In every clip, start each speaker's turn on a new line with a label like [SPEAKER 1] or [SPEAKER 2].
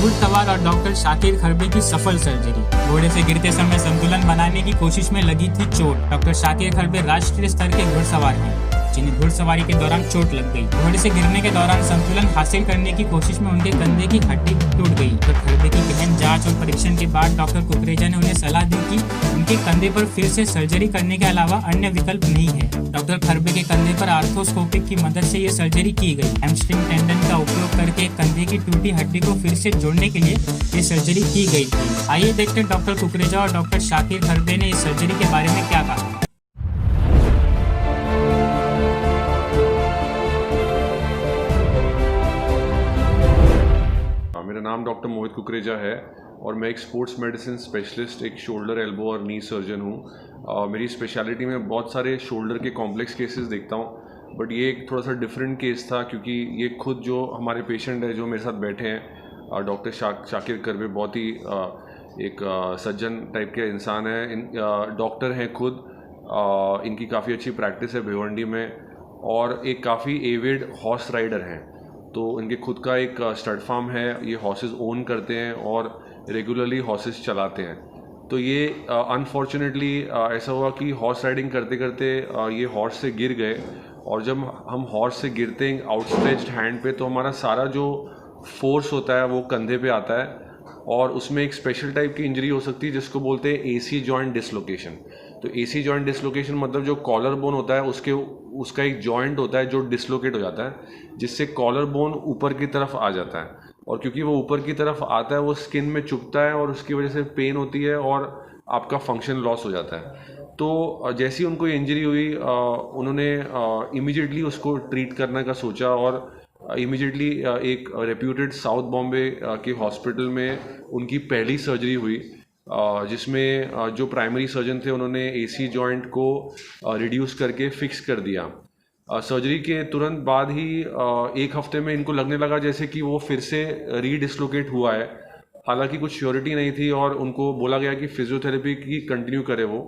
[SPEAKER 1] घुड़सवार और डॉक्टर शाकिर खरबे की सफल सर्जरी। घोड़े से गिरते समय संतुलन बनाने की कोशिश में लगी थी चोट। डॉक्टर शाकिर खरबे राष्ट्रीय स्तर के घुड़सवार हैं जिन्हें घुड़सवारी के दौरान चोट लग गई। घोड़े से गिरने के दौरान संतुलन हासिल करने की कोशिश में उनके कंधे की हड्डी टूट गई। डॉक्टर खरबे की गहन जांच और परीक्षण के बाद डॉक्टर कुकरेजा ने उन्हें सलाह दी कि उनके कंधे पर फिर से सर्जरी करने के अलावा अन्य विकल्प नहीं है। डॉक्टर खरबे के कंधे पर आर्थोस्कोपिक की मदद से ये सर्जरी की गई। हैमस्ट्रिंग टेंडन का उपयोग करके कंधे की टूटी हड्डी को फिर से जोड़ने के लिए ये सर्जरी की गई थी। आइए देखते हैं डॉक्टर कुकरेजा और डॉक्टर शाकिर खरबे ने इस सर्जरी के बारे में क्या कहा।
[SPEAKER 2] मेरा नाम डॉक्टर मोहित कुकरेजा है और मैं एक स्पोर्ट्स मेडिसिन स्पेशलिस्ट, एक शोल्डर, एल्बो और नी सर्जन हूँ। मेरी स्पेशलिटी में बहुत सारे शोल्डर के कॉम्प्लेक्स केसेस देखता हूँ, बट ये एक थोड़ा सा डिफरेंट केस था क्योंकि ये खुद जो हमारे पेशेंट है जो मेरे साथ बैठे हैं, डॉक्टर शाकिर खरबे बहुत ही एक सज्जन टाइप के इंसान है। डॉक्टर हैं खुद, इनकी काफ़ी अच्छी प्रैक्टिस है भिवंडी में और एक काफ़ी एविड हॉर्स राइडर हैं। तो इनके खुद का एक स्टड फार्म है, ये हॉर्सेस ओन करते हैं और रेगुलरली हॉर्सेस चलाते हैं। तो ये अनफॉर्चुनेटली ऐसा हुआ कि हॉर्स राइडिंग करते करते ये हॉर्स से गिर गए और जब हम हॉर्स से गिरते हैं आउटस्ट्रेच्ड हैंड पे तो हमारा सारा जो फोर्स होता है वो कंधे पे आता है और उसमें एक स्पेशल टाइप की इंजरी हो सकती है जिसको बोलते हैं एसी जॉइंट डिसलोकेशन। तो एसी जॉइंट डिसलोकेशन मतलब जो कॉलर बोन होता है उसका एक जॉइंट होता है जो डिसलोकेट हो जाता है, जिससे कॉलर बोन ऊपर की तरफ आ जाता है और क्योंकि वो ऊपर की तरफ आता है वो स्किन में चुभता है और उसकी वजह से पेन होती है और आपका फंक्शन लॉस हो जाता है। तो जैसे ही उनको ये इंजरी हुई उन्होंने इमीडिएटली उसको ट्रीट करने का सोचा और इमीडिएटली एक रेप्यूटेड साउथ बॉम्बे के हॉस्पिटल में उनकी पहली सर्जरी हुई, जिसमें जो प्राइमरी सर्जन थे उन्होंने एसी जॉइंट को रिड्यूस करके फिक्स कर दिया। सर्जरी के तुरंत बाद ही एक हफ्ते में इनको लगने लगा जैसे कि वो फिर से रीडिस्लोकेट हुआ है। हालांकि कुछ श्योरिटी नहीं थी और उनको बोला गया कि फिजियोथेरेपी की कंटिन्यू करे वो,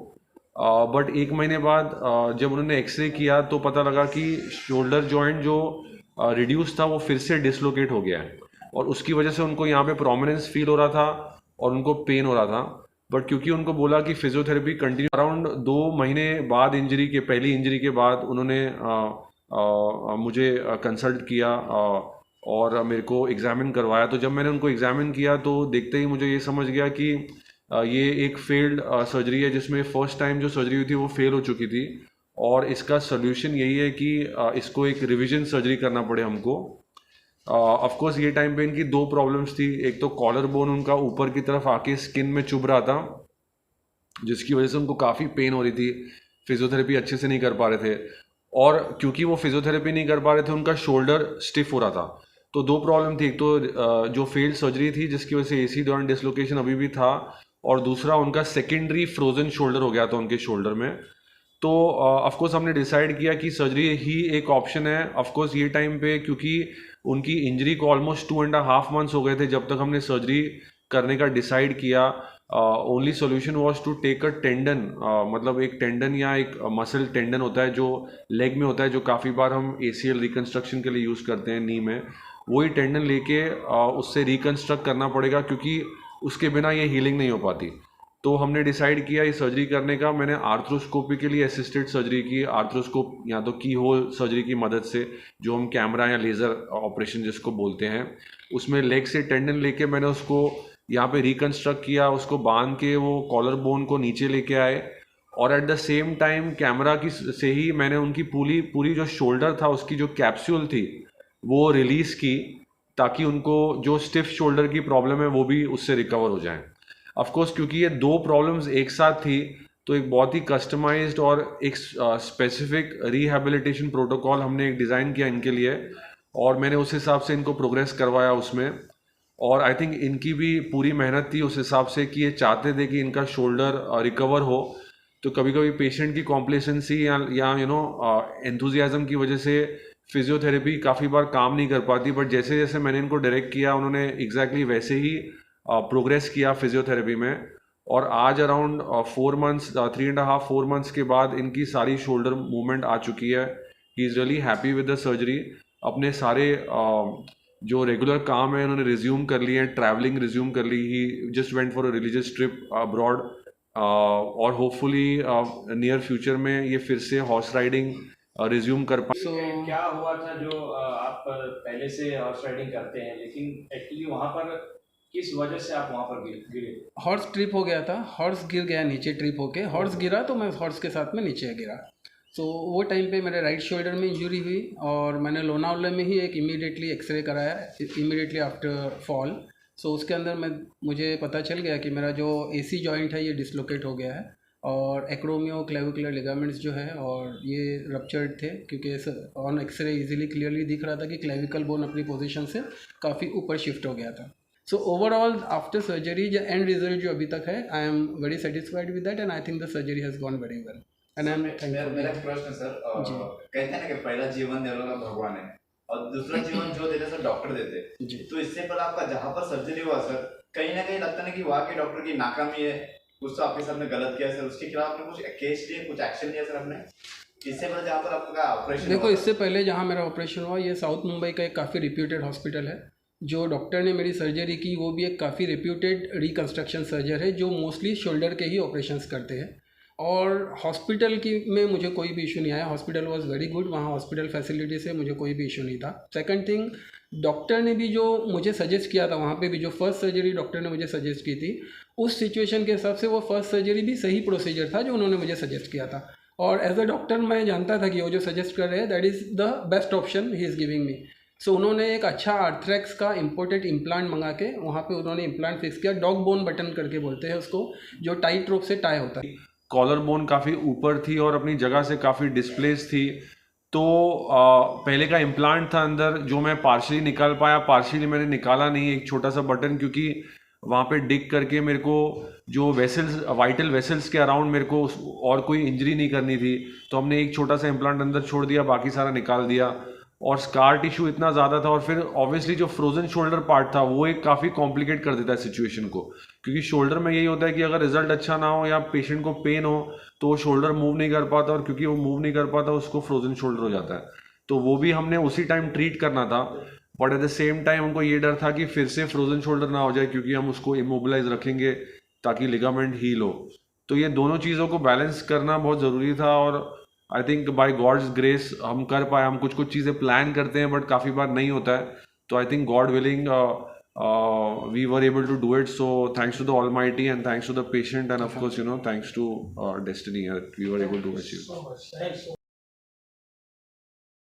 [SPEAKER 2] बट एक महीने बाद जब उन्होंने एक्सरे किया तो पता लगा कि शोल्डर जॉइंट जो रिड्यूस था वो फिर से डिसलोकेट हो गया है और उसकी वजह से उनको यहाँ पे प्रोमिनेंस फील हो रहा था और उनको पेन हो रहा था। बट क्योंकि उनको बोला कि फिजियोथेरेपी कंटिन्यू, अराउंड 2 महीने बाद पहली इंजरी के बाद उन्होंने मुझे कंसल्ट किया और मेरे को एग्जामिन करवाया। तो जब मैंने उनको एग्जामिन किया तो देखते ही मुझे ये समझ गया कि ये एक फेल्ड सर्जरी है जिसमें फर्स्ट टाइम जो सर्जरी हुई थी वो फेल हो चुकी थी और इसका सोल्यूशन यही है कि इसको एक रिविजन सर्जरी करना पड़े हमको। ऑफ कोर्स ये टाइम पे इनकी 2 प्रॉब्लम्स थी। एक तो कॉलर बोन उनका ऊपर की तरफ आके स्किन में चुभ रहा था जिसकी वजह से उनको काफ़ी पेन हो रही थी, फिजियोथेरेपी अच्छे से नहीं कर पा रहे थे और क्योंकि वो फिजियोथेरेपी नहीं कर पा रहे थे उनका शोल्डर स्टिफ हो रहा था। तो 2 प्रॉब्लम थी, एक तो जो फेल्ड सर्जरी थी जिसकी वजह से एसी जॉइंट डिसलोकेशन अभी भी था और दूसरा उनका सेकेंडरी फ्रोजन शोल्डर हो गया था उनके शोल्डर में। तो ऑफकोर्स हमने डिसाइड किया कि सर्जरी ही एक ऑप्शन है। ऑफकोर्स ये टाइम पे क्योंकि उनकी इंजरी को ऑलमोस्ट 2.5 मंथ्स हो गए थे जब तक हमने सर्जरी करने का डिसाइड किया। Only solution was to take a tendon, मतलब एक टेंडन या एक मसल टेंडन होता है जो लेग में होता है, जो काफ़ी बार हम ACL रिकन्स्ट्रक्शन के लिए यूज़ करते हैं नी में। वही टेंडन लेके उससे रिकन्स्ट्रक्ट करना पड़ेगा क्योंकि उसके बिना ये हीलिंग नहीं हो पाती। तो हमने डिसाइड किया ये सर्जरी करने का। मैंने आर्थ्रोस्कोपी के लिए असिस्टेड सर्जरी की, आर्थ्रोस्कोप या तो की होल सर्जरी की मदद से, जो हम कैमरा या लेज़र ऑपरेशन जिसको बोलते हैं, उसमें लेग से टेंडन लेके मैंने उसको यहाँ पे रिकन्स्ट्रक्ट किया, उसको बांध के वो कॉलर बोन को नीचे लेके आए और at the same time camera की से ही मैंने उनकी पूरी जो शोल्डर था उसकी जो कैप्सूल थी वो रिलीज़ की ताकि उनको जो स्टिफ शोल्डर की प्रॉब्लम है वो भी उससे रिकवर हो जाए। ऑफकोर्स क्योंकि ये 2 प्रॉब्लम्स एक साथ थी तो एक बहुत ही कस्टमाइज्ड और एक स्पेसिफिक रिहैबिलिटेशन प्रोटोकॉल हमने एक डिज़ाइन किया इनके लिए और मैंने उस हिसाब से इनको प्रोग्रेस करवाया उसमें। और आई थिंक इनकी भी पूरी मेहनत थी उस हिसाब से कि ये चाहते थे कि इनका शोल्डर रिकवर हो। तो कभी कभी पेशेंट की कॉम्प्लेसेंसी या एंथुजियाज्म की वजह से फिजियोथेरेपी काफ़ी बार काम नहीं कर पाती, बट जैसे जैसे मैंने इनको डायरेक्ट किया उन्होंने एग्जैक्टली वैसे ही प्रोग्रेस किया फिजियोथेरेपी में और आज अराउंड 4 मंथ्स 3.5-4 मंथ्स के बाद इनकी सारी शोल्डर मूवमेंट आ चुकी है। He is really happy with the surgery. अपने सारे जो रेगुलर काम है उन्होंने रिज्यूम कर लिए हैं, ट्रैवलिंग रिज्यूम कर ली। He just went for a religious trip abroad, और होपफुली नियर फ्यूचर में ये फिर से हॉर्स राइडिंग रिज्यूम कर पाए।
[SPEAKER 3] So, क्या हुआ था जो आप पहले से हॉर्स राइडिंग करते हैं, लेकिन एक्चुअली वहाँ पर किस वजह से आप वहाँ पर गिरे?
[SPEAKER 4] हॉर्स ट्रिप हो गया था, हॉर्स गिर गया नीचे ट्रिप होके, हॉर्स गिरा तो मैं हॉर्स के साथ में नीचे गिरा। सो वो टाइम पे मेरे राइट शोल्डर में इंजरी हुई और मैंने लोनावला में ही एक इमीडिएटली एक्सरे कराया इमीडिएटली आफ्टर फॉल। सो उसके अंदर मुझे पता चल गया कि मेरा जो एसी जॉइंट है ये डिसलोकेट हो गया है और एक्रोमियो क्लेविकुलर लिगामेंट्स जो है और ये रप्चर्ड थे, क्योंकि ऑन एक्सरे इजीली क्लियरली दिख रहा था कि क्लेविकल बोन अपनी पोजीशन से काफ़ी ऊपर शिफ्ट हो गया था। सो ओवरऑल आफ्टर सर्जरी जो एंड रिजल्ट जो अभी तक है, I am very satisfied with that and I think the surgery has gone very well and I am thankful.
[SPEAKER 5] मेरा एक प्रश्न है सर, कहते हैं ना कि पहला जीवन देने वाला भगवान है और दूसरा जीवन जो देते सर डॉक्टर देते
[SPEAKER 4] जी।
[SPEAKER 5] तो इससे पहले आपका जहाँ पर सर्जरी हुआ सर, कहीं ना कहीं लगता है कि वहाँ के डॉक्टर की नाकामी है, कुछ तो आपके साथ में गलत किया सर, उसके खिलाफ आपने कुछ केस लिए, कुछ एक्शन लिया सर आपने? इससे पहले जहाँ पर आपका ऑपरेशन
[SPEAKER 4] देखो, इससे पहले जहाँ मेरा ऑपरेशन हुआ ये साउथ मुंबई का एक काफ़ी रिप्यूटेड हॉस्पिटल है। जो डॉक्टर ने मेरी सर्जरी की वो भी एक काफ़ी रिप्यूटेड रिकन्स्ट्रक्शन सर्जर है जो मोस्टली शोल्डर के ही ऑपरेशंस करते हैं और हॉस्पिटल की में मुझे कोई भी इशू नहीं आया। हॉस्पिटल वाज वेरी गुड, वहाँ हॉस्पिटल फैसिलिटी से मुझे कोई भी इशू नहीं था। सेकंड थिंग, डॉक्टर ने भी जो मुझे सजेस्ट किया था वहाँ पे भी, जो फर्स्ट सर्जरी डॉक्टर ने मुझे सजेस्ट की थी उस सिचुएशन के हिसाब से वो फर्स्ट सर्जरी भी सही प्रोसीजर था जो उन्होंने मुझे सजेस्ट किया था। और एज अ डॉक्टर मैं जानता था कि वो जो सजेस्ट कर रहे हैं that is the best option he is giving me. So उन्होंने एक अच्छा आर्थ्रेक्स का इम्पोर्टेड इम्प्लांट मंगा के वहाँ पे उन्होंने इम्प्लांट फिक्स किया, डॉग बोन बटन करके बोलते हैं उसको, जो टाइट रोप से टाई होता है।
[SPEAKER 2] कॉलर बोन काफ़ी ऊपर थी और अपनी जगह से काफ़ी डिस्प्लेस थी, तो पहले का इम्प्लांट था अंदर जो मैं पार्शियली निकाल पाया, पार्शियली मैंने निकाला नहीं एक छोटा सा बटन, क्योंकि वहाँ पे डिग करके मेरे को जो वेसल्स, वाइटल वेसल्स के अराउंड मेरे को और कोई इंजरी नहीं करनी थी, तो हमने एक छोटा सा इम्प्लांट अंदर छोड़ दिया, बाकी सारा निकाल दिया। और स्कार टिश्यू इतना ज़्यादा था और फिर ऑब्वियसली जो फ्रोजन शोल्डर पार्ट था वो एक काफ़ी कॉम्प्लिकेट कर देता है सिचुएशन को, क्योंकि शोल्डर में यही होता है कि अगर रिजल्ट अच्छा ना हो या पेशेंट को पेन हो तो वो शोल्डर मूव नहीं कर पाता, और क्योंकि वो मूव नहीं कर पाता उसको फ्रोजन शोल्डर हो जाता है। तो वो भी हमने उसी टाइम ट्रीट करना था, but at the same time हमको ये डर था कि फिर से फ्रोजन शोल्डर ना हो जाए, क्योंकि हम उसको इमोबिलाइज रखेंगे ताकि लिगामेंट हील हो। तो ये दोनों चीज़ों को बैलेंस करना बहुत ज़रूरी था और I think by God's grace हम कर पाए। हम कुछ कुछ चीज़ें प्लान करते हैं बट काफ़ी बार नहीं होता है, तो I think God willing we were able to do it. So thanks to the Almighty and thanks to the patient and of course, you know, thanks to destiny, we were able to achieve.